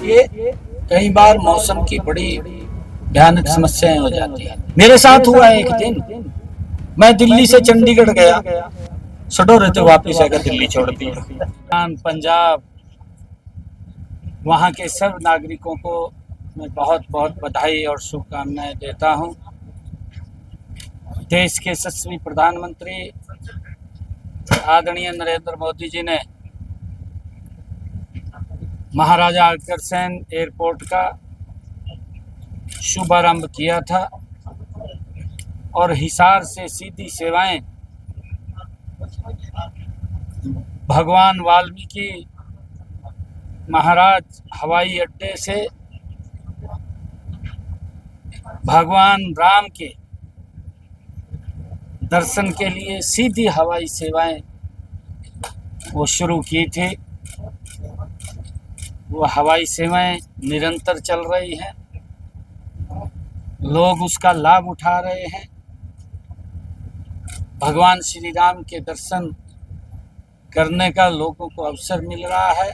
देखिए, कई बार मौसम की बड़ी भयानक समस्याएं हो जाती है। मेरे साथ हुआ एक दिन, मैं दिल्ली से चंडीगढ़ गया, सडो रहते वापिस आकर दिल्ली छोड़ दिया। पंजाब, वहाँ के सब नागरिकों को मैं बहुत बहुत बधाई और शुभकामनाएं देता हूँ। देश के यशस्वी प्रधानमंत्री आदरणीय नरेंद्र मोदी जी ने महाराजा अग्रसेन एयरपोर्ट का शुभारंभ किया था और हिसार से सीधी सेवाएं भगवान वाल्मीकि महाराज हवाई अड्डे से भगवान राम के दर्शन के लिए सीधी हवाई सेवाएं वो शुरू की थी। वो हवाई सेवाएं निरंतर चल रही हैं, लोग उसका लाभ उठा रहे हैं। भगवान श्री राम के दर्शन करने का लोगों को अवसर मिल रहा है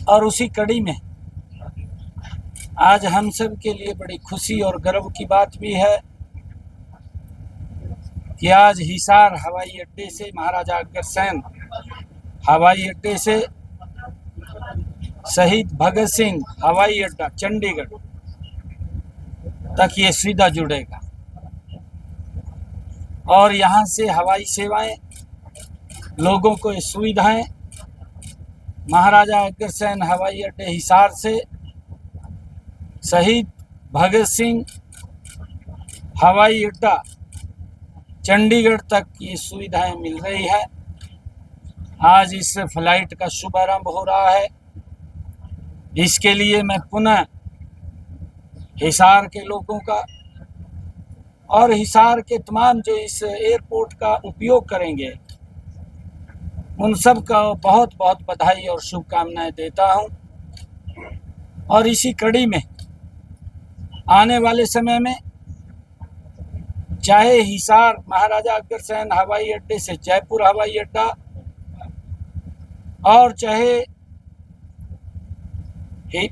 और उसी कड़ी में आज हम सब के लिए बड़ी खुशी और गर्व की बात भी है कि आज हिसार हवाई अड्डे से, महाराजा अग्रसेन हवाई अड्डे से शहीद भगत सिंह हवाई अड्डा चंडीगढ़ तक ये सीधा जुड़ेगा और यहाँ से हवाई सेवाएं, लोगों को ये सुविधाएं महाराजा अग्रसेन हवाई अड्डे हिसार से शहीद भगत सिंह हवाई अड्डा चंडीगढ़ तक ये सुविधाएं मिल रही है। आज इस फ्लाइट का शुभारंभ हो रहा है। इसके लिए मैं पुनः हिसार के लोगों का और हिसार के तमाम जो इस एयरपोर्ट का उपयोग करेंगे उन सब का बहुत बहुत बधाई और शुभकामनाएं देता हूं। और इसी कड़ी में आने वाले समय में चाहे हिसार महाराजा अग्रसेन हवाई अड्डे से जयपुर हवाई अड्डा और चाहे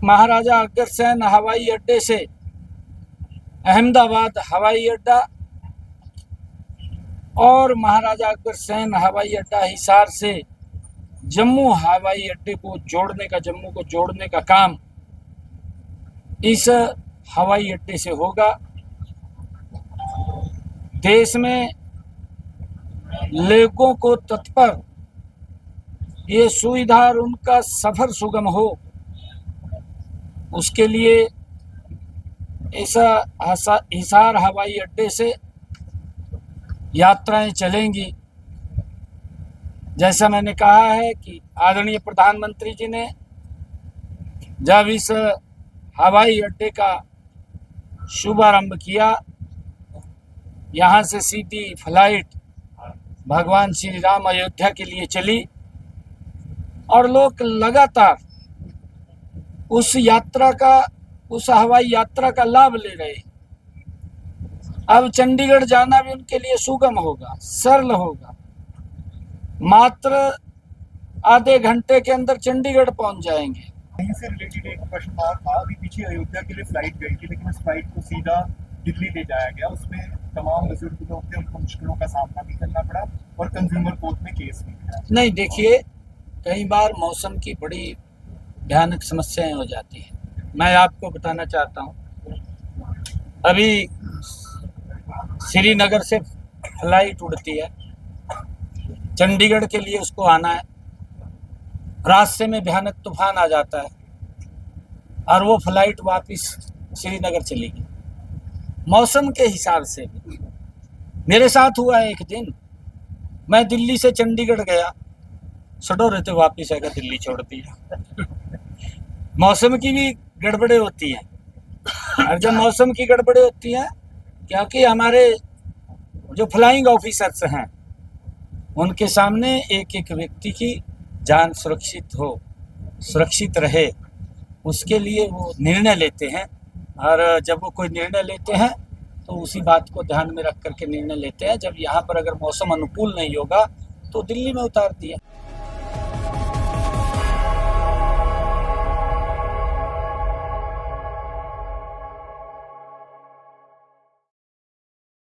महाराजा अग्रसेन हवाई अड्डे से अहमदाबाद हवाई अड्डा और महाराजा अग्रसेन हवाई अड्डा हिसार से जम्मू हवाई अड्डे को जोड़ने का, जम्मू को जोड़ने का काम इस हवाई अड्डे से होगा। देश में लोगों को तत्पर ये सुविधा और उनका सफर सुगम हो, उसके लिए ऐसा हिसार हवाई अड्डे से यात्राएं चलेंगी। जैसा मैंने कहा है कि आदरणीय प्रधानमंत्री जी ने जब इस हवाई अड्डे का शुभारंभ किया, यहाँ से सीधी फ्लाइट भगवान श्री राम अयोध्या के लिए चली और लोग लगातार उस यात्रा का, उस हवाई यात्रा का लाभ ले रहे। अब चंडीगढ़ जाना भी उनके लिए सुगम होगा, सरल होगा। मात्र आधे घंटे के अंदर चंडीगढ़ पहुंच जाएंगे। यहीं से रिलेटेड एक प्रश्न था, अभी पीछे अयोध्या के लिए फ्लाइट गई थी, लेकिन उस फ्लाइट को सीधा दिल्ली ले जाया गया। उसमें तमाम बुजुर्ग लोग थे, उनको मुश्किलों का सामना भी करना पड़ा और कंज्यूमर कोर्ट में केस भी किया। नहीं, देखिए, कई बार मौसम की बड़ी भयानक समस्याएं हो जाती हैं। मैं आपको बताना चाहता हूँ, अभी श्रीनगर से फ्लाइट उड़ती है, चंडीगढ़ के लिए उसको आना है, रास्ते में भयानक तूफान आ जाता है और वो फ्लाइट वापस श्रीनगर चली गई। मौसम के हिसाब से भी मेरे साथ हुआ एक दिन, मैं दिल्ली से चंडीगढ़ गया, सडो रहते वापस आकर दिल्ली छोड़ दिया। मौसम की भी गड़बड़े होती हैं और जब मौसम की गड़बड़े होती हैं, क्योंकि हमारे जो फ्लाइंग ऑफिसर्स हैं उनके सामने एक एक व्यक्ति की जान सुरक्षित हो, सुरक्षित रहे, उसके लिए वो निर्णय लेते हैं। और जब वो कोई निर्णय लेते हैं तो उसी बात को ध्यान में रख करके निर्णय लेते हैं। जब यहाँ पर अगर मौसम अनुकूल नहीं होगा तो दिल्ली में उतार दिया।